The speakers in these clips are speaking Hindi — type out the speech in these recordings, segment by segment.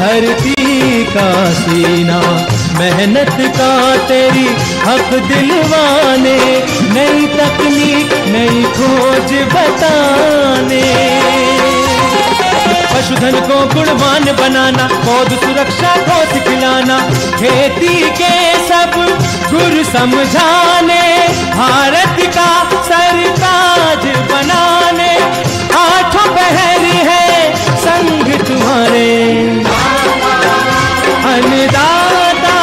धरती का सीना, मेहनत का तेरी हक दिलवाने, नई तकनीक नई खोज बताने। पशुधन को गुणवान बनाना, पौध सुरक्षा को सिखलाना, खेती के सब गुर समझाने, भारत का सरताज बनाने, आठों पहर है संग तुम्हारे अन्नदाता,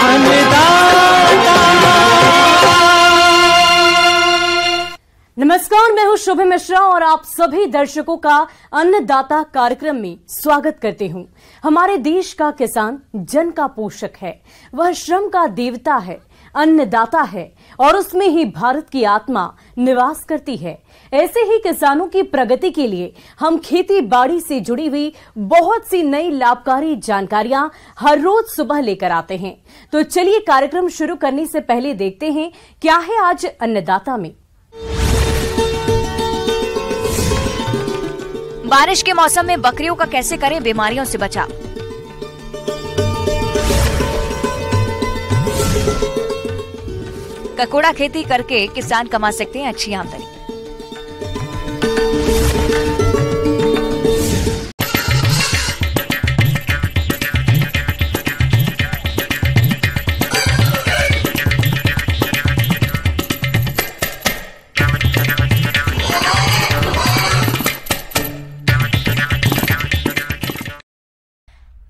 अन्नदाता। नमस्कार, मैं हूं शुभ मिश्रा और आप सभी दर्शकों का अन्नदाता कार्यक्रम में स्वागत करती हूं। हमारे देश का किसान जन का पोषक है, वह श्रम का देवता है, अन्नदाता है और उसमें ही भारत की आत्मा निवास करती है। ऐसे ही किसानों की प्रगति के लिए हम खेती बाड़ी से जुड़ी हुई बहुत सी नई लाभकारी जानकारियां हर रोज सुबह लेकर आते हैं। तो चलिए कार्यक्रम शुरू करने से पहले देखते हैं क्या है आज अन्नदाता में। बारिश के मौसम में बकरियों का कैसे करें बीमारियों से बचाव। ककोड़ा खेती करके किसान कमा सकते हैं अच्छी आमदनी।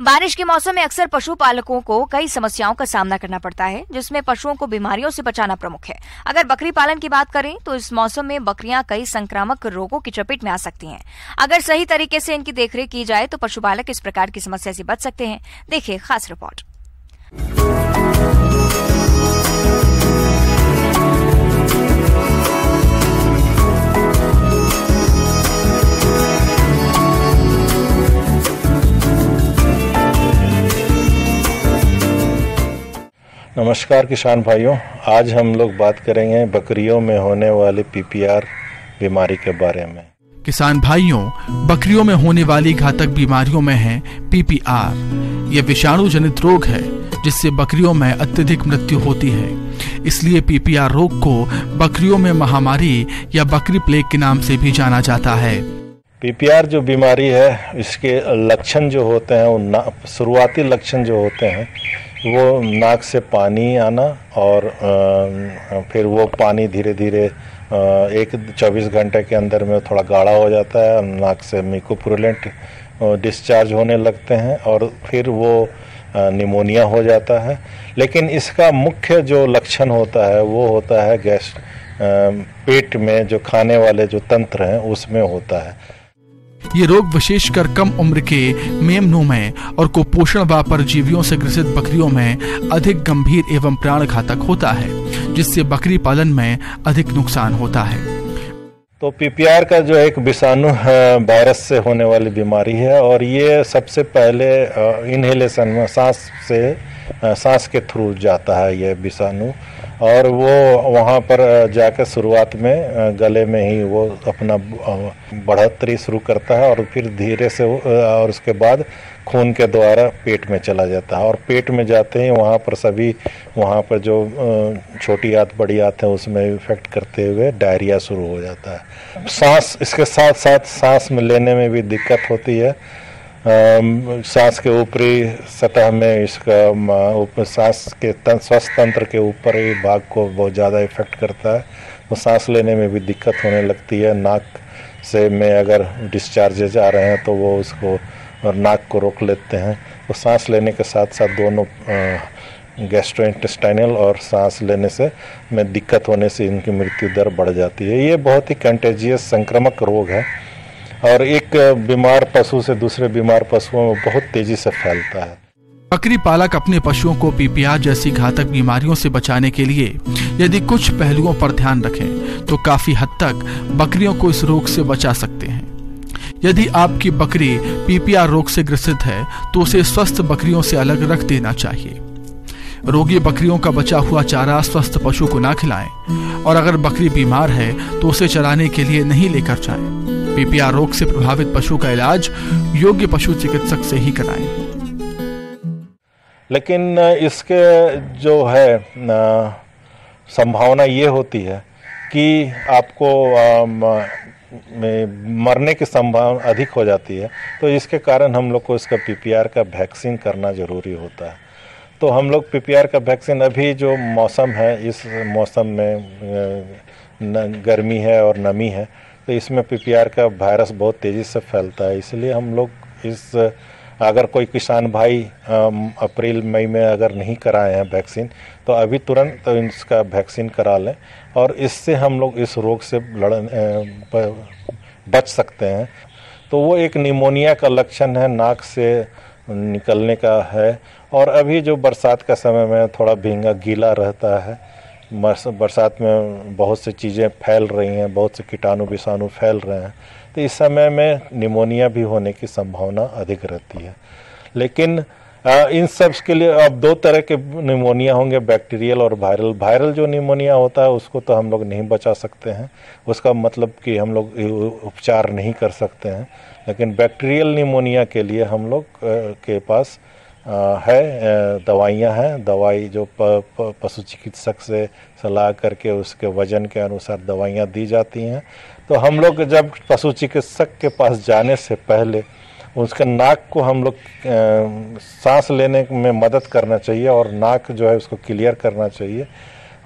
बारिश के मौसम में अक्सर पशुपालकों को कई समस्याओं का सामना करना पड़ता है, जिसमें पशुओं को बीमारियों से बचाना प्रमुख है। अगर बकरी पालन की बात करें तो इस मौसम में बकरियां कई संक्रामक रोगों की चपेट में आ सकती हैं। अगर सही तरीके से इनकी देखरेख की जाए तो पशुपालक इस प्रकार की समस्या से बच सकते हैं। देखिए खास रिपोर्ट। नमस्कार किसान भाइयों, आज हम लोग बात करेंगे बकरियों में होने वाली पीपीआर बीमारी के बारे में। किसान भाइयों, बकरियों में होने वाली घातक बीमारियों में है पीपीआर। ये विषाणु जनित रोग है जिससे बकरियों में अत्यधिक मृत्यु होती है। इसलिए पीपीआर रोग को बकरियों में महामारी या बकरी प्लेग के नाम से भी जाना जाता है। पीपीआर जो बीमारी है, इसके लक्षण जो होते हैं वो शुरुआती लक्षण जो होते हैं वो नाक से पानी आना और फिर वो पानी धीरे धीरे 24 घंटे के अंदर में थोड़ा गाढ़ा हो जाता है और नाक से म्यूकोपुरुलेंट डिस्चार्ज होने लगते हैं और फिर वो निमोनिया हो जाता है। लेकिन इसका मुख्य जो लक्षण होता है वो होता है गैस, पेट में जो खाने वाले जो तंत्र हैं उसमें होता है। ये रोग विशेषकर कम उम्र के मेमनों में और कुपोषण व परजीवियों से ग्रसित बकरियों में अधिक गंभीर एवं प्राणघातक होता है, जिससे बकरी पालन में अधिक नुकसान होता है। तो पीपीआर का जो एक विषाणु वायरस से होने वाली बीमारी है और ये सबसे पहले इनहेलेशन में सांस के थ्रू जाता है ये विषाणु, और वो वहाँ पर जाकर शुरुआत में गले में ही वो अपना बढ़ोतरी शुरू करता है और फिर धीरे से और उसके बाद खून के द्वारा पेट में चला जाता है और पेट में जाते ही वहाँ पर जो छोटी आंत बड़ी आंत है उसमें इफेक्ट करते हुए डायरिया शुरू हो जाता है। सांस, इसके साथ साथ सांस में लेने में भी दिक्कत होती है। सांस के ऊपरी सतह में इसका सांस के श्वास तंत्र के ऊपर ही भाग को बहुत ज़्यादा इफेक्ट करता है, तो सांस लेने में भी दिक्कत होने लगती है। नाक से में अगर डिस्चार्जेज आ रहे हैं तो वो उसको और नाक को रोक लेते हैं, तो सांस लेने के साथ साथ दोनों गैस्ट्रोइंटेस्टाइनल और सांस लेने से में दिक्कत होने से इनकी मृत्यु दर बढ़ जाती है। ये बहुत ही कंटेजियस संक्रामक रोग है और एक बीमार पशु से दूसरे बीमार पशुओं में बहुत तेजी से फैलता है। बकरी पालक अपने पशुओं को पीपीआर जैसी घातक बीमारियों से बचाने के लिए यदि कुछ पहलुओं पर ध्यान रखें तो काफी हद तक बकरियों को इस रोग से बचा सकते हैं। यदि आपकी बकरी पीपीआर रोग से ग्रसित है तो उसे स्वस्थ बकरियों से अलग रख देना चाहिए। रोगी बकरियों का बचा हुआ चारा स्वस्थ पशु को ना खिलाएं और अगर बकरी बीमार है तो उसे चराने के लिए नहीं लेकर जाएं। पीपीआर रोग से प्रभावित पशु का इलाज योग्य पशु चिकित्सक से ही कराएं। लेकिन इसके जो है संभावना ये होती है कि आपको मरने की संभावना अधिक हो जाती है, तो इसके कारण हम लोग को इसका पीपीआर का वैक्सीन करना ज़रूरी होता है। तो हम लोग पीपीआर का वैक्सीन अभी जो मौसम है, इस मौसम में गर्मी है और नमी है, तो इसमें पीपीआर का वायरस बहुत तेज़ी से फैलता है। इसलिए हम लोग अगर कोई किसान भाई अप्रैल मई में अगर नहीं कराए हैं वैक्सीन, तो अभी तुरंत तो इसका वैक्सीन करा लें और इससे हम लोग इस रोग से बच सकते हैं। तो वो एक निमोनिया का लक्षण है, नाक से निकलने का है। और अभी जो बरसात का समय में थोड़ा भींगा गीला रहता है, बरसात में बहुत सी चीज़ें फैल रही हैं, बहुत से कीटाणु विषाणु फैल रहे हैं, तो इस समय में निमोनिया भी होने की संभावना अधिक रहती है। लेकिन इन सब के लिए अब दो तरह के निमोनिया होंगे, बैक्टीरियल और वायरल। वायरल जो निमोनिया होता है उसको तो हम लोग नहीं बचा सकते हैं, उसका मतलब कि हम लोग उपचार नहीं कर सकते हैं। लेकिन बैक्टीरियल निमोनिया के लिए हम लोग के पास दवाइयाँ हैं। दवाई जो पशु चिकित्सक से सलाह करके उसके वजन के अनुसार दवाइयाँ दी जाती हैं। तो हम लोग जब पशु चिकित्सक के पास जाने से पहले उसके नाक को हम लोग सांस लेने में मदद करना चाहिए और नाक जो है उसको क्लियर करना चाहिए।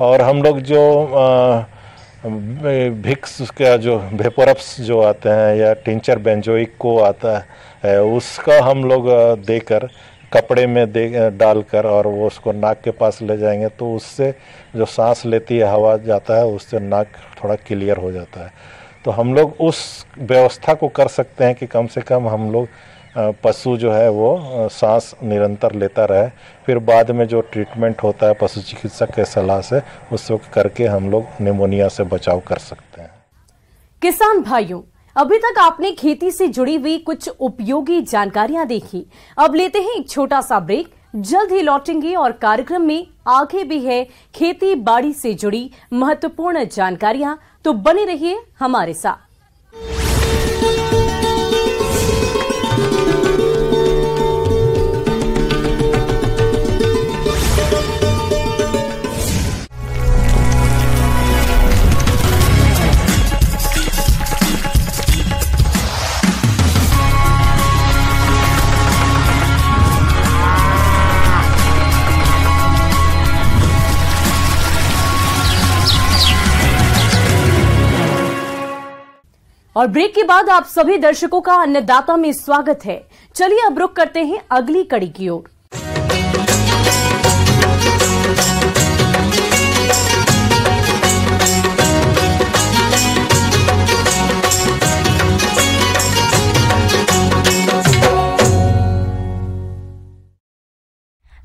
और हम लोग जो विक्स का जो वेपोरप्स जो आते हैं या टिंचर बेंजोइक को आता है, उसका हम लोग देकर कपड़े में डालकर और वो उसको नाक के पास ले जाएंगे, तो उससे जो सांस लेती है हवा जाता है, उससे नाक थोड़ा क्लियर हो जाता है। तो हम लोग उस व्यवस्था को कर सकते हैं कि कम से कम हम लोग पशु जो है वो सांस निरंतर लेता रहे। फिर बाद में जो ट्रीटमेंट होता है पशु चिकित्सक के सलाह से, उसको करके हम लोग निमोनिया से बचाव कर सकते हैं। किसान भाइयों, अभी तक आपने खेती से जुड़ी हुई कुछ उपयोगी जानकारियां देखी। अब लेते हैं एक छोटा सा ब्रेक, जल्द ही लौटेंगे और कार्यक्रम में आगे भी है खेती बाड़ी से जुड़ी महत्वपूर्ण जानकारियां, तो बने रहिए हमारे साथ। और ब्रेक के बाद आप सभी दर्शकों का अन्नदाता में स्वागत है। चलिए अब रुक करते हैं अगली कड़ी की ओर।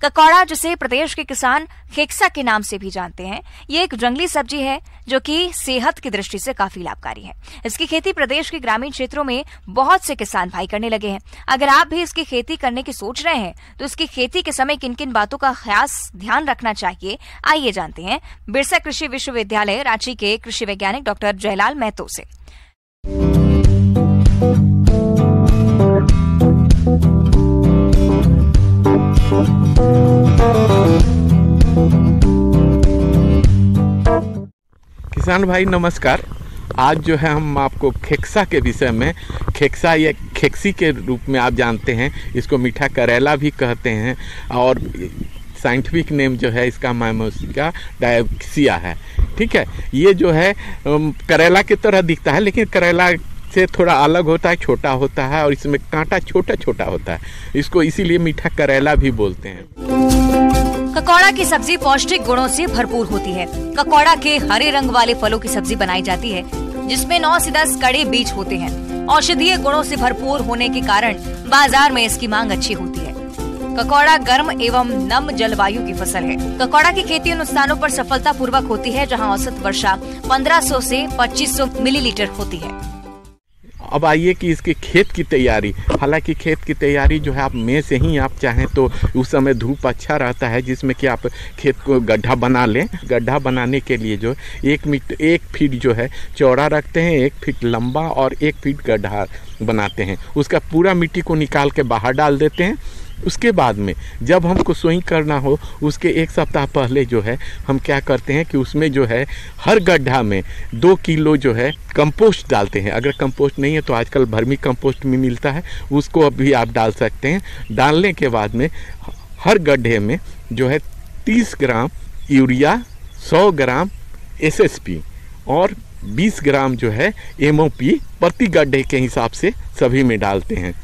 ककौड़ा, जिसे प्रदेश के किसान खेक्सा के नाम से भी जानते हैं, ये एक जंगली सब्जी है जो कि सेहत की दृष्टि से काफी लाभकारी है। इसकी खेती प्रदेश के ग्रामीण क्षेत्रों में बहुत से किसान भाई करने लगे हैं। अगर आप भी इसकी खेती करने की सोच रहे हैं तो इसकी खेती के समय किन किन बातों का खास ध्यान रखना चाहिए, आइए जानते हैं बिरसा कृषि विश्वविद्यालय रांची के कृषि वैज्ञानिक डॉक्टर जयलाल महतो से। किसान भाई नमस्कार। आज जो है हम आपको खेक्सा के विषय में, खेक्सा या खेक्सी के रूप में आप जानते हैं, इसको मीठा करेला भी कहते हैं और साइंटिफिक नेम जो है इसका माइमोसिका डायोक्सिया है। ठीक है, ये जो है करेला की तरह दिखता है, लेकिन करेला से थोड़ा अलग होता है, छोटा होता है और इसमें कांटा छोटा छोटा होता है। इसको इसीलिए मीठा करेला भी बोलते हैं। ककौड़ा की सब्जी पौष्टिक गुणों से भरपूर होती है। ककौड़ा के हरे रंग वाले फलों की सब्जी बनाई जाती है, जिसमें 9 से 10 कड़े बीज होते हैं। औषधीय गुणों से भरपूर होने के कारण बाजार में इसकी मांग अच्छी होती है। ककौड़ा गर्म एवं नम जलवायु की फसल है। ककौड़ा की खेती उन स्थानों पर सफलता पूर्वक होती है जहां औसत वर्षा 1500 से 2500 मिलीलीटर होती है। अब आइए कि इसके खेत की तैयारी। हालांकि खेत की तैयारी जो है आप मई से ही आप चाहें तो उस समय धूप अच्छा रहता है, जिसमें कि आप खेत को गड्ढा बना लें। गड्ढा बनाने के लिए जो 1 फीट जो है चौड़ा रखते हैं, 1 फीट लंबा और 1 फीट गड्ढा बनाते हैं। उसका पूरा मिट्टी को निकाल के बाहर डाल देते हैं। उसके बाद में जब हमको सोइंग करना हो उसके 1 सप्ताह पहले जो है हम क्या करते हैं कि उसमें जो है हर गड्ढा में 2 किलो जो है कंपोस्ट डालते हैं। अगर कंपोस्ट नहीं है तो आजकल वर्मी कंपोस्ट भी मिलता है, उसको अभी आप डाल सकते हैं। डालने के बाद में हर गड्ढे में जो है 30 ग्राम यूरिया, 100 ग्राम SSP और 20 ग्राम जो है MOP प्रति गड्ढे के हिसाब से सभी में डालते हैं।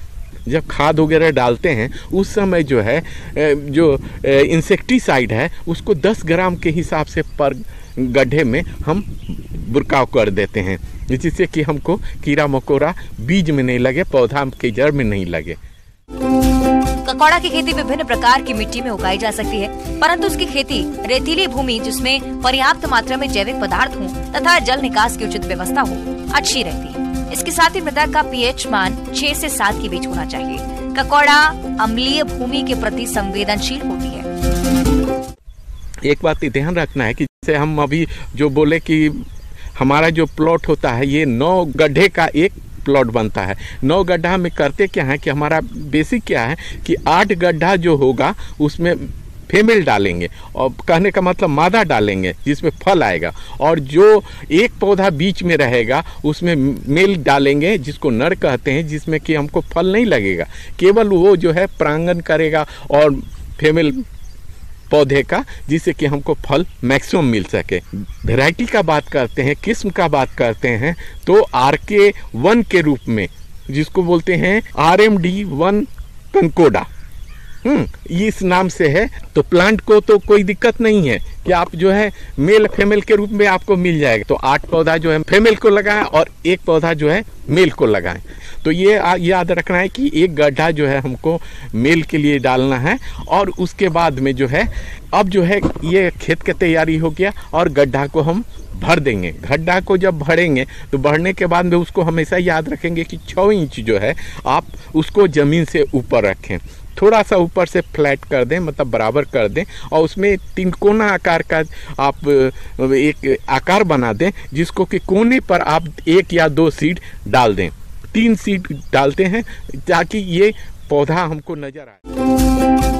जब खाद वगैरह डालते हैं उस समय जो है जो इंसेक्टिसाइड है उसको 10 ग्राम के हिसाब से पर गड्ढे में हम बुरकाव कर देते हैं, जिससे कि हमको कीड़ा मकोड़ा बीज में नहीं लगे, पौधा के जड़ में नहीं लगे। ककोड़ा की खेती विभिन्न प्रकार की मिट्टी में उगाई जा सकती है, परंतु उसकी खेती रेतीली भूमि जिसमें पर्याप्त मात्रा में जैविक पदार्थ हो तथा जल निकास की उचित व्यवस्था हो अच्छी रहती है। इसके साथ ही मृदा का pH मान 6 से 7 के बीच होना चाहिए। ककोड़ा अम्लीय भूमि के प्रति संवेदनशील होती है। एक बात ध्यान रखना है कि जैसे हम अभी जो बोले कि हमारा जो प्लॉट होता है ये 9 गड्ढे का एक प्लॉट बनता है। 9 गड्ढा में करते क्या है कि हमारा बेसिक क्या है कि 8 गड्ढा जो होगा उसमें फीमेल डालेंगे और कहने का मतलब मादा डालेंगे जिसमें फल आएगा, और जो एक पौधा बीच में रहेगा उसमें मेल डालेंगे जिसको नर कहते हैं, जिसमें कि हमको फल नहीं लगेगा, केवल वो जो है परागण करेगा और फीमेल पौधे का, जिससे कि हमको फल मैक्सिमम मिल सके। वैरायटी का बात करते हैं, किस्म का बात करते हैं तो RK1 के रूप में जिसको बोलते हैं RMD1 कंकोडा, इस नाम से है। तो प्लांट को तो कोई दिक्कत नहीं है कि आप जो है मेल फीमेल के रूप में आपको मिल जाएगा। तो 8 पौधा जो है फीमेल को लगाएं और 1 पौधा जो है मेल को लगाएं। तो ये याद रखना है कि एक गड्ढा जो है हमको मेल के लिए डालना है, और उसके बाद में जो है अब जो है ये खेत की तैयारी हो गया और गड्ढा को हम भर देंगे। गड्ढा को जब भरेंगे तो भरने के बाद में उसको हमेशा याद रखेंगे कि 6 इंच जो है आप उसको ज़मीन से ऊपर रखें, थोड़ा सा ऊपर से फ्लैट कर दें, मतलब बराबर कर दें, और उसमें 3 कोना आकार का आप एक आकार बना दें जिसको कि कोने पर आप 1 या 2 सीड डाल दें। 3 सीड डालते हैं ताकि ये पौधा हमको नजर आए।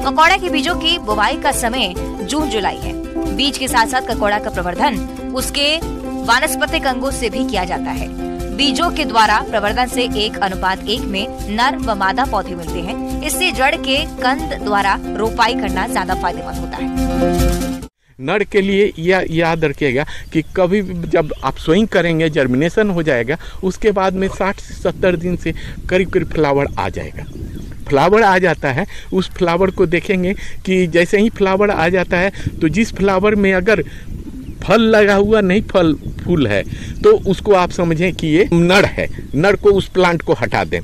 ककोड़ा के बीजों की बुवाई का समय जून जुलाई है। बीज के साथ साथ ककोड़ा का प्रवर्धन उसके वानस्पतिक अंगों से भी किया जाता है। बीजों के द्वारा प्रवर्धन से 1:1 में नर व मादा पौधे मिलते हैं। इससे जड़ के कंद द्वारा रोपाई करना ज्यादा फायदेमंद होता है। नर के लिए यह याद रखिएगा कि कभी जब आप सोइंग करेंगे जर्मिनेशन हो जाएगा, उसके बाद में 60 से 70 दिन से करीब करीब फ्लावर आ जाएगा। फ्लावर आ जाता है, उस फ्लावर को देखेंगे कि जैसे ही फ्लावर आ जाता है तो जिस फ्लावर में अगर फल लगा हुआ नहीं फूल है तो उसको आप समझें कि ये नर है। नर को उस प्लांट को हटा दें,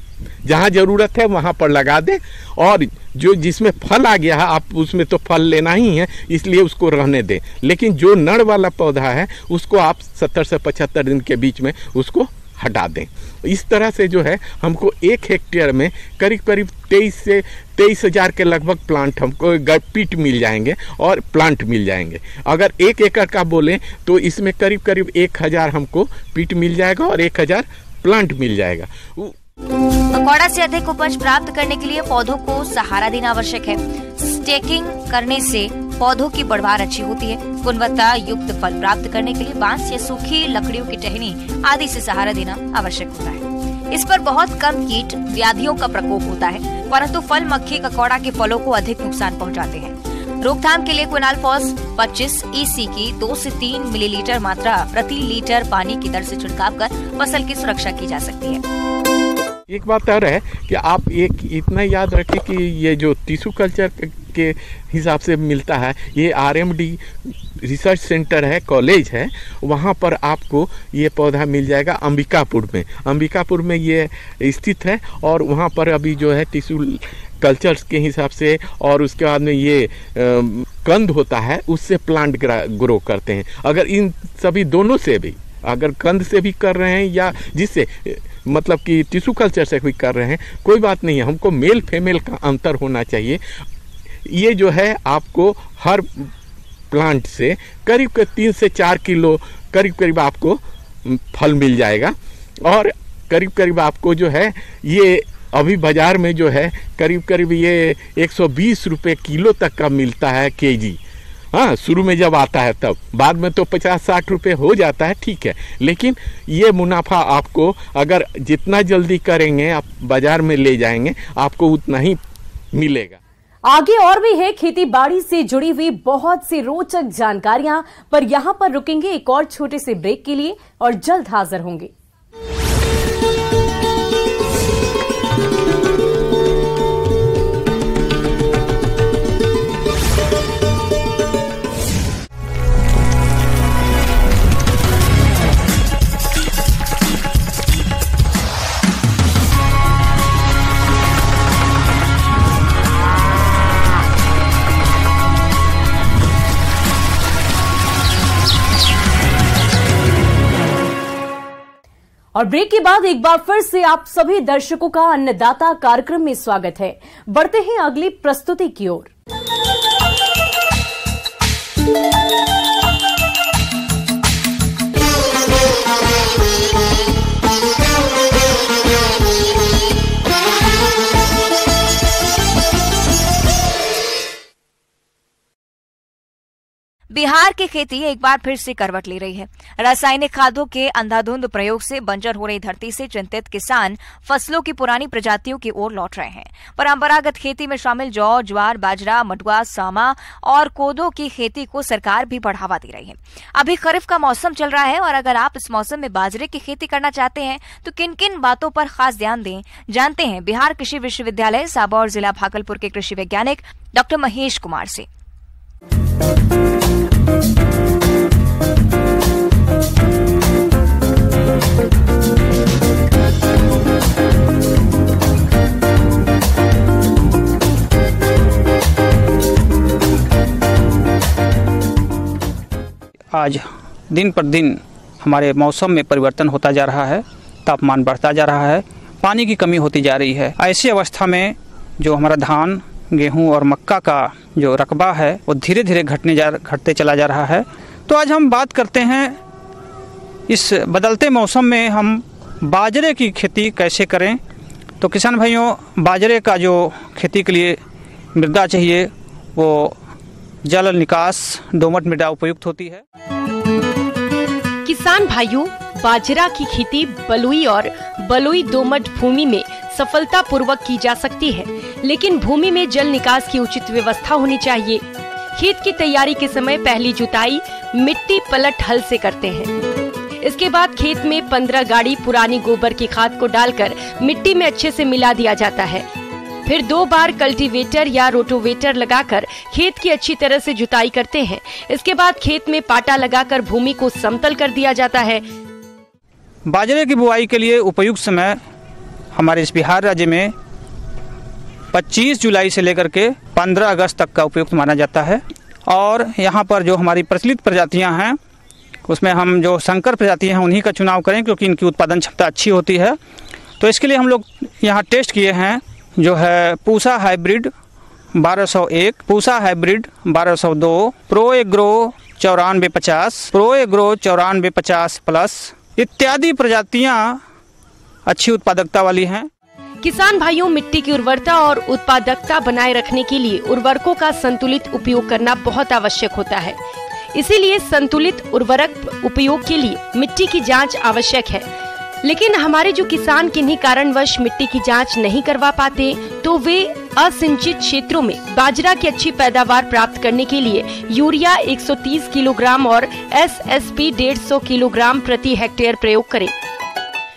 जहाँ ज़रूरत है वहाँ पर लगा दें, और जो जिसमें फल आ गया है आप उसमें तो फल लेना ही है इसलिए उसको रहने दें। लेकिन जो नर वाला पौधा है उसको आप 70 से 75 दिन के बीच में उसको हटा दें। इस तरह से जो है हमको 1 हेक्टेयर में करीब करीब 23 से 23,000 के लगभग प्लांट हमको पीट मिल जाएंगे और प्लांट मिल जाएंगे। अगर 1 एकड़ का बोलें तो इसमें करीब करीब 1000 हमको पीट मिल जाएगा और 1000 प्लांट मिल जाएगा। ककोड़ा से अधिक उपज प्राप्त करने के लिए पौधों को सहारा देना आवश्यक है। स्टेकिंग करने से पौधों की बढ़वार अच्छी होती है। गुणवत्ता युक्त फल प्राप्त करने के लिए बांस या सूखी लकड़ियों की टहनी आदि से सहारा देना आवश्यक होता है। इस पर बहुत कम कीट व्याधियों का प्रकोप होता है, परंतु फल मक्खी ककोड़ा के फलों को अधिक नुकसान पहुंचाते हैं। रोकथाम के लिए क्विनालफॉस 25 EC की 2 से 3 मिलीलीटर मात्रा प्रति लीटर पानी की दर से छिड़काव कर फसल की सुरक्षा की जा सकती है। एक बात और है कि आप एक इतना याद रखें कि ये जो टिश्यू कल्चर के हिसाब से मिलता है, ये RMD रिसर्च सेंटर है, कॉलेज है, वहाँ पर आपको ये पौधा मिल जाएगा अंबिकापुर में। अंबिकापुर में ये स्थित है और वहाँ पर अभी जो है टिश्यू कल्चर्स के हिसाब से, और उसके बाद में ये कंद होता है उससे प्लांट ग्रो करते हैं। अगर इन सभी दोनों से भी, अगर कंद से भी कर रहे हैं या जिससे मतलब कि टिश्यू कल्चर से भी कर रहे हैं, कोई बात नहीं है, हमको मेल फीमेल का अंतर होना चाहिए। ये जो है आपको हर प्लांट से करीब 3 से 4 किलो करीब आपको फल मिल जाएगा। और करीब आपको जो है ये अभी बाज़ार में जो है करीब ये 120 रुपये किलो तक का मिलता है केजी। हाँ, शुरू में जब आता है तब, बाद में तो 50-60 रुपये हो जाता है, ठीक है। लेकिन ये मुनाफा आपको अगर जितना जल्दी करेंगे, आप बाज़ार में ले जाएंगे, आपको उतना ही मिलेगा। आगे और भी है खेती बाड़ी से जुड़ी हुई बहुत सी रोचक जानकारियां, पर यहां पर रुकेंगे एक और छोटे से ब्रेक के लिए और जल्द हाजिर होंगे। और ब्रेक के बाद एक बार फिर से आप सभी दर्शकों का अन्नदाता कार्यक्रम में स्वागत है। बढ़ते हैं अगली प्रस्तुति की ओर। बिहार की खेती एक बार फिर से करवट ले रही है। रासायनिक खादों के अंधाधुंध प्रयोग से बंजर हो रही धरती से चिंतित किसान फसलों की पुरानी प्रजातियों की ओर लौट रहे हैं। परंपरागत खेती में शामिल जौ, ज्वार, बाजरा, मडुआ, सामा और कोदो की खेती को सरकार भी बढ़ावा दे रही है। अभी खरीफ का मौसम चल रहा है और अगर आप इस मौसम में बाजरे की खेती करना चाहते हैं तो किन किन बातों पर खास ध्यान दें, जानते हैं बिहार कृषि विश्वविद्यालय साबा और जिला भागलपुर के कृषि वैज्ञानिक डॉक्टर महेश कुमार से। आज दिन पर दिन हमारे मौसम में परिवर्तन होता जा रहा है, तापमान बढ़ता जा रहा है, पानी की कमी होती जा रही है। ऐसी अवस्था में जो हमारा धान, गेहूं और मक्का का जो रकबा है वो धीरे धीरे घटते चला जा रहा है। तो आज हम बात करते हैं इस बदलते मौसम में हम बाजरे की खेती कैसे करें। तो किसान भाइयों, बाजरे का जो खेती के लिए मृदा चाहिए वो जल निकास दोमट मृदा उपयुक्त होती है। किसान भाइयों, बाजरा की खेती बलुई और बलुई दोमट भूमि में सफलता पूर्वक की जा सकती है, लेकिन भूमि में जल निकास की उचित व्यवस्था होनी चाहिए। खेत की तैयारी के समय पहली जुताई मिट्टी पलट हल से करते हैं। इसके बाद खेत में 15 गाड़ी पुरानी गोबर की खाद को डालकर मिट्टी में अच्छे से मिला दिया जाता है। फिर 2 बार कल्टीवेटर या रोटोवेटर लगाकर खेत की अच्छी तरह से जुताई करते हैं। इसके बाद खेत में पाटा लगाकर भूमि को समतल कर दिया जाता है। बाजरे की बुआई के लिए उपयुक्त समय हमारे इस बिहार राज्य में 25 जुलाई से लेकर के 15 अगस्त तक का उपयुक्त माना जाता है। और यहाँ पर जो हमारी प्रचलित प्रजातियाँ हैं उसमें हम जो संकर प्रजातियाँ हैं उन्हीं का चुनाव करें, क्योंकि इनकी उत्पादन क्षमता अच्छी होती है। तो इसके लिए हम लोग यहाँ टेस्ट किए हैं जो है Pusa hybrid 1201, Pusa hybrid 1202, pro agro 9450, pro agro 9450 plus इत्यादि प्रजातियाँ अच्छी उत्पादकता वाली हैं। किसान भाइयों, मिट्टी की उर्वरता और उत्पादकता बनाए रखने के लिए उर्वरकों का संतुलित उपयोग करना बहुत आवश्यक होता है। इसीलिए संतुलित उर्वरक उपयोग के लिए मिट्टी की जांच आवश्यक है। लेकिन हमारे जो किसान किन्हीं कारणवश मिट्टी की जांच नहीं करवा पाते, तो वे असिंचित क्षेत्रों में बाजरा की अच्छी पैदावार प्राप्त करने के लिए यूरिया 130 किलोग्राम और SSP 150 किलोग्राम प्रति हेक्टेयर प्रयोग करें,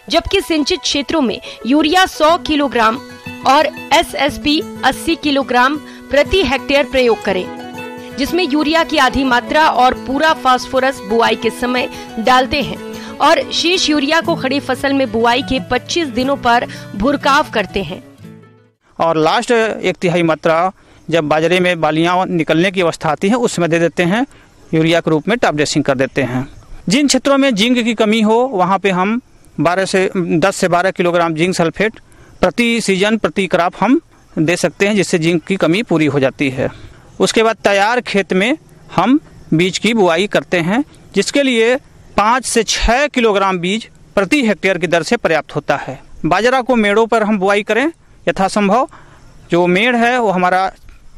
जबकि सिंचित क्षेत्रों में यूरिया 100 किलोग्राम और SSP 80 किलोग्राम प्रति हेक्टेयर प्रयोग करें, जिसमें यूरिया की आधी मात्रा और पूरा फास्फोरस बुआई के समय डालते हैं और शेष यूरिया को खड़ी फसल में बुआई के 25 दिनों पर भुरकाव करते हैं। और लास्ट 1/3 मात्रा जब बाजरे में बालियां निकलने की अवस्था आती है उस समय दे देते हैं, यूरिया के रूप में टॉप ड्रेसिंग कर देते हैं। जिन क्षेत्रों में जिंक की कमी हो वहाँ पे हम 10 से 12 किलोग्राम जिंक सल्फेट प्रति सीजन प्रति क्रॉप हम दे सकते हैं, जिससे जिंक की कमी पूरी हो जाती है। उसके बाद तैयार खेत में हम बीज की बुआई करते हैं, जिसके लिए 5 से 6 किलोग्राम बीज प्रति हेक्टेयर की दर से पर्याप्त होता है। बाजरा को मेड़ों पर हम बुआई करें यथासंभव। जो मेड़ है वो हमारा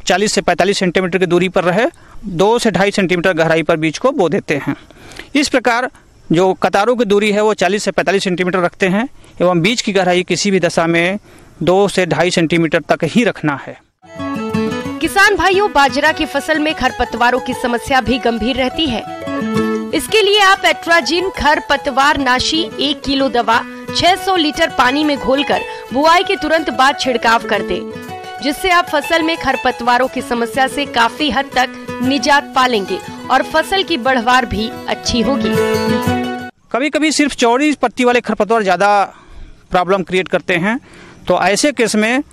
40 से 45 सेंटीमीटर की दूरी पर रहे, 2 से 2.5 सेंटीमीटर गहराई पर बीज को बो देते हैं। इस प्रकार जो कतारों की दूरी है वो 40 से 45 सेंटीमीटर रखते हैं एवं बीज की गहराई किसी भी दशा में 2 से 2.5 सेंटीमीटर तक ही रखना है। किसान भाइयों, बाजरा की फसल में खरपतवारों की समस्या भी गंभीर रहती है। इसके लिए आप एट्राजिन खरपतवार नाशी 1 किलो दवा 600 लीटर पानी में घोलकर बुआई के तुरंत बाद छिड़काव कर दें, जिससे आप फसल में खरपतवारों की समस्या से काफी हद तक निजात पालेंगे और फसल की बढ़वार भी अच्छी होगी। कभी कभी सिर्फ चौड़ी पत्ती वाले खरपतवार ज़्यादा प्रॉब्लम क्रिएट करते हैं, तो ऐसे केस में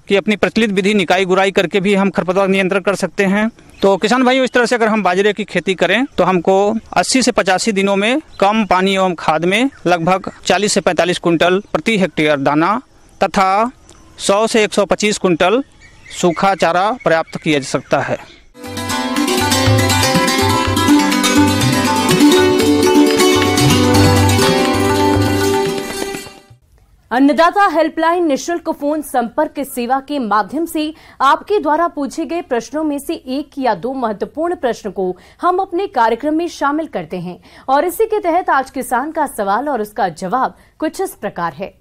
कि अपनी प्रचलित विधि निकाई गुराई करके भी हम खरपतवार नियंत्रण कर सकते हैं। तो किसान भाइयों, इस तरह से अगर हम बाजरे की खेती करें तो हमको 80 से 85 दिनों में कम पानी एवं खाद में लगभग 40 से 45 कुंटल प्रति हेक्टेयर दाना तथा 100 से 125 कुंटल सूखा चारा प्राप्त किया जा सकता है। अन्नदाता हेल्पलाइन निशुल्क फोन संपर्क सेवा के माध्यम से आपके द्वारा पूछे गए प्रश्नों में से 1 या 2 महत्वपूर्ण प्रश्न को हम अपने कार्यक्रम में शामिल करते हैं और इसी के तहत आज किसान का सवाल और उसका जवाब कुछ इस प्रकार है।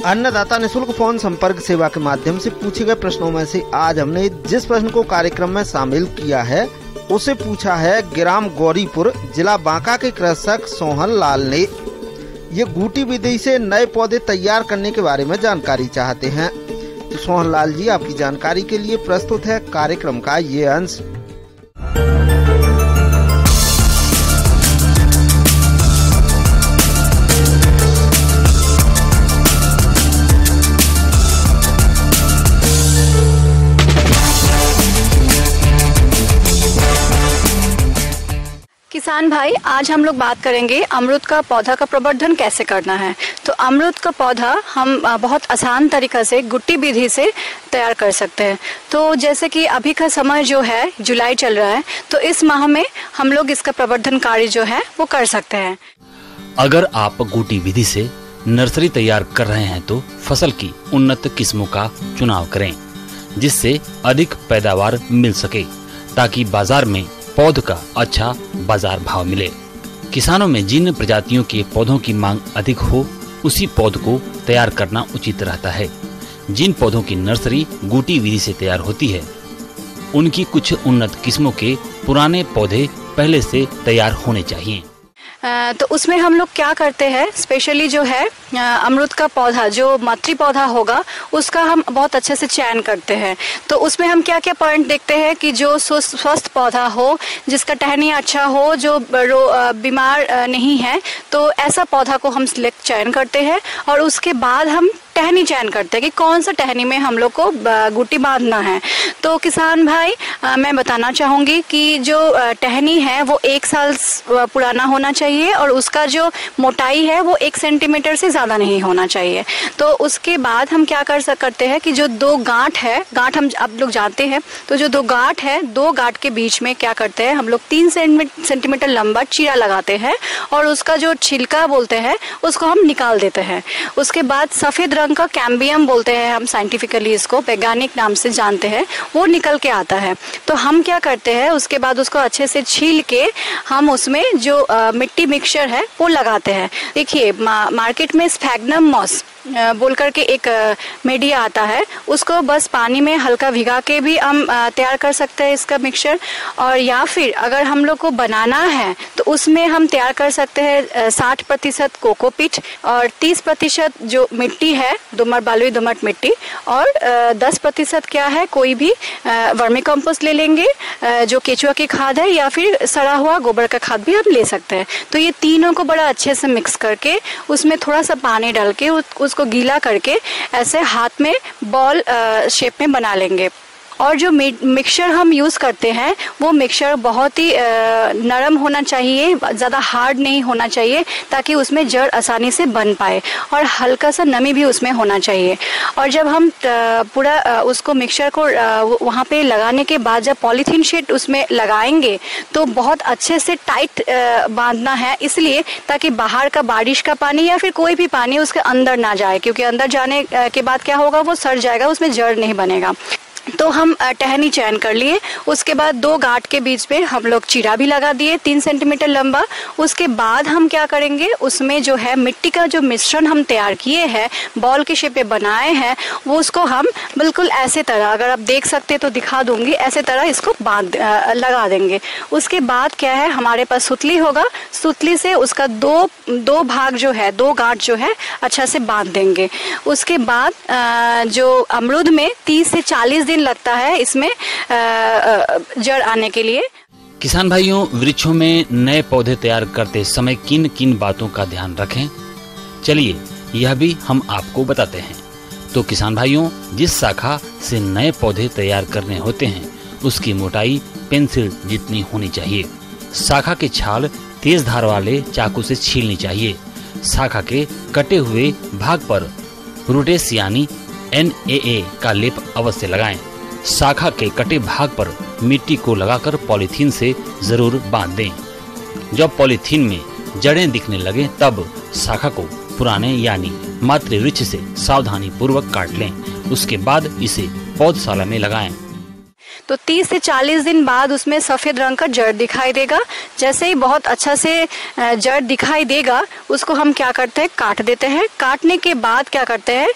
अन्नदाता निशुल्क फोन संपर्क सेवा के माध्यम से पूछे गए प्रश्नों में से आज हमने जिस प्रश्न को कार्यक्रम में शामिल किया है उसे पूछा है ग्राम गौरीपुर, जिला बांका के कृषक सोहन लाल ने। ये गूटी विधि से नए पौधे तैयार करने के बारे में जानकारी चाहते हैं। तो सोहन लाल जी, आपकी जानकारी के लिए प्रस्तुत है कार्यक्रम का ये अंश। किसान भाई, आज हम लोग बात करेंगे अमरूद का पौधा का प्रवर्धन कैसे करना है। तो अमरूद का पौधा हम बहुत आसान तरीका से गुट्टी विधि से तैयार कर सकते हैं। तो जैसे कि अभी का समय जो है जुलाई चल रहा है, तो इस माह में हम लोग इसका प्रवर्धन कार्य जो है वो कर सकते हैं। अगर आप गुट्टी विधि से नर्सरी तैयार कर रहे हैं तो फसल की उन्नत किस्मों का चुनाव करें, जिससे अधिक पैदावार मिल सके, ताकि बाजार में पौध का अच्छा बाजार भाव मिले। किसानों में जिन प्रजातियों के पौधों की मांग अधिक हो, उसी पौध को तैयार करना उचित रहता है। जिन पौधों की नर्सरी गूटी विधि से तैयार होती है, उनकी कुछ उन्नत किस्मों के पुराने पौधे पहले से तैयार होने चाहिए। तो उसमें हम लोग क्या करते हैं, स्पेशली जो है अमरूद का पौधा, जो मातृ पौधा होगा, उसका हम बहुत अच्छे से चयन करते हैं। तो उसमें हम क्या क्या पॉइंट देखते हैं कि जो स्वस्थ पौधा हो, जिसका टहनी अच्छा हो, जो बीमार नहीं है, तो ऐसा पौधा को हम चयन करते हैं। और उसके बाद हम टहनी चयन करते हैं कि कौन सा टहनी में हम लोग को गुट्टी बांधना है। तो किसान भाई, मैं बताना चाहूँगी कि जो टहनी है वो 1 साल पुराना होना चाहिए और उसका जो मोटाई है वो 1 सेंटीमीटर से ज़्यादा नहीं होना चाहिए। तो उसके बाद हम क्या करते हैं कि जो 2 गांठ है, गांठ हम आप लोग जानते हैं, तो जो 2 गांठ है, 2 गांठ के बीच में क्या करते हैं हम लोग 3 सेंटीमीटर लंबा चीरा लगाते हैं और उसका जो छिलका बोलते हैं उसको हम निकाल देते हैं। उसके बाद सफ़ेद रंग का कैम्बियम बोलते हैं, हम साइंटिफिकली इसको वैज्ञानिक नाम से जानते हैं, वो निकल के आता है। तो हम क्या करते हैं, उसके बाद उसको अच्छे से छील के हम उसमें जो मिट्टी मिक्सचर है वो लगाते हैं। देखिए, मार्केट में स्फैग्नम मॉस बोल करके एक मीडिया आता है, उसको बस पानी में हल्का भिगा के भी हम तैयार कर सकते हैं इसका मिक्सचर। और या फिर अगर हम लोग को बनाना है तो उसमें हम तैयार कर सकते हैं 60% कोकोपीट और 30% जो मिट्टी है, दोमट बालुई दोमट मिट्टी, और 10% क्या है, कोई भी वर्मी कंपोस्ट ले लेंगे, जो केचुआ की खाद है, या फिर सड़ा हुआ गोबर का खाद भी हम ले सकते हैं। तो ये तीनों को बड़ा अच्छे से मिक्स करके उसमें थोड़ा सा पानी डाल के उसको गीला करके ऐसे हाथ में बॉल शेप में बना लेंगे। और जो मिक्सचर हम यूज़ करते हैं वो मिक्सचर बहुत ही नरम होना चाहिए, ज़्यादा हार्ड नहीं होना चाहिए, ताकि उसमें जड़ आसानी से बन पाए, और हल्का सा नमी भी उसमें होना चाहिए। और जब हम पूरा उसको मिक्सचर को वहाँ पे लगाने के बाद जब पॉलीथीन शीट उसमें लगाएंगे तो बहुत अच्छे से टाइट बांधना है, इसलिए ताकि बाहर का बारिश का पानी या फिर कोई भी पानी उसके अंदर ना जाए, क्योंकि अंदर जाने के बाद क्या होगा, वो सड़ जाएगा, उसमें जड़ नहीं बनेगा। तो हम टहनी चयन कर लिए। उसके बाद 2 गांठ के बीच में हम लोग चीरा भी लगा दिए 3 सेंटीमीटर लंबा। उसके बाद हम क्या करेंगे, उसमें जो है मिट्टी का जो मिश्रण हम तैयार किए हैं, बॉल के शेप में बनाए हैं, वो उसको हम बिल्कुल ऐसे तरह, अगर आप देख सकते तो दिखा दूंगी, ऐसे तरह इसको लगा देंगे। उसके बाद क्या है, हमारे पास सुतली होगा, सुतली से उसका दो भाग जो है, 2 गांठ जो है अच्छा से बांध देंगे। उसके बाद जो अमरूद में 30 से 40 दिन लगता है इसमें जड़ आने के लिए। किसान भाइयों, वृक्षों में नए पौधे तैयार करते समय किन किन बातों का ध्यान रखें, चलिए यह भी हम आपको बताते हैं। तो किसान भाइयों, जिस शाखा से नए पौधे तैयार करने होते हैं उसकी मोटाई पेंसिल जितनी होनी चाहिए। शाखा की छाल तेज धार वाले चाकू से छीलनी चाहिए। शाखा के कटे हुए भाग पर रूटेस यानी NAA का लेप अवश्य लगाएं। शाखा के कटे भाग पर मिट्टी को लगाकर पॉलीथीन से जरूर बांध दें। जब पॉलीथीन में जड़ें दिखने लगे तब शाखा को पुराने यानी मातृ वृक्ष से सावधानी पूर्वक काट लें। उसके बाद इसे पौधशाला में लगाएं। तो 30 से 40 दिन बाद उसमें सफेद रंग का जड़ दिखाई देगा। जैसे ही बहुत अच्छा से जड़ दिखाई देगा, उसको हम क्या करते हैं, काट देते हैं। काटने के बाद क्या करते हैं,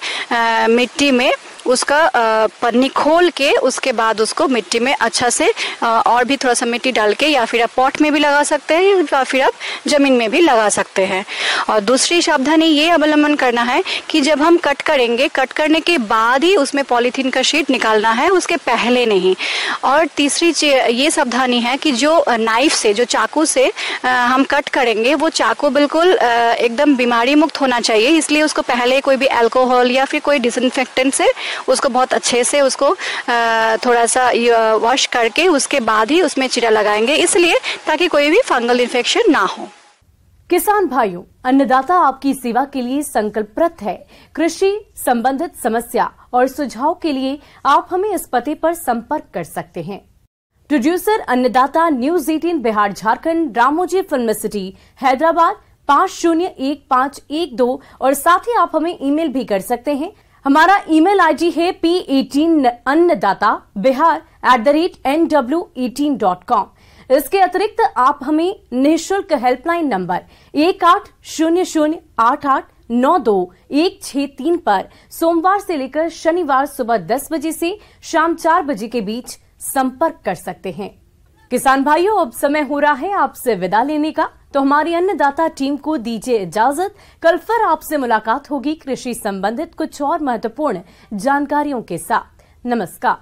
मिट्टी में उसका पन्नी खोल के उसके बाद उसको मिट्टी में अच्छा से और भी थोड़ा सा मिट्टी डाल के, या फिर आप पॉट में भी लगा सकते हैं या फिर आप जमीन में भी लगा सकते हैं। और दूसरी सावधानी ये अवलंबन करना है कि जब हम कट करेंगे, कट करने के बाद ही उसमें पॉलीथीन का शीट निकालना है, उसके पहले नहीं। और तीसरी ये सावधानी है कि जो नाइफ से, जो चाकू से हम कट करेंगे, वो चाकू बिल्कुल एकदम बीमारी मुक्त होना चाहिए, इसलिए उसको पहले कोई भी अल्कोहल या फिर कोई डिसइंफेक्टेंट से उसको बहुत अच्छे से उसको थोड़ा सा वॉश करके उसके बाद ही उसमें चीरा लगाएंगे, इसलिए ताकि कोई भी फंगल इन्फेक्शन ना हो। किसान भाइयों, अन्नदाता आपकी सेवा के लिए संकल्परत है। कृषि संबंधित समस्या और सुझाव के लिए आप हमें इस पते पर संपर्क कर सकते हैं। प्रोड्यूसर अन्नदाता, news 18 Bihar Jharkhand, Ramoji film city, Hyderabad 501512। और साथ ही आप हमें ईमेल भी कर सकते हैं। हमारा ईमेल आईडी है p18annadatabihar@nw18.com। इसके अतिरिक्त आप हमें निःशुल्क हेल्पलाइन नंबर 180088921663 पर सोमवार से लेकर शनिवार सुबह 10 बजे से शाम 4 बजे के बीच संपर्क कर सकते हैं। किसान भाइयों, अब समय हो रहा है आपसे विदा लेने का, तो हमारी अन्नदाता टीम को दीजिए इजाजत। कल फिर आपसे मुलाकात होगी कृषि संबंधित कुछ और महत्वपूर्ण जानकारियों के साथ। नमस्कार।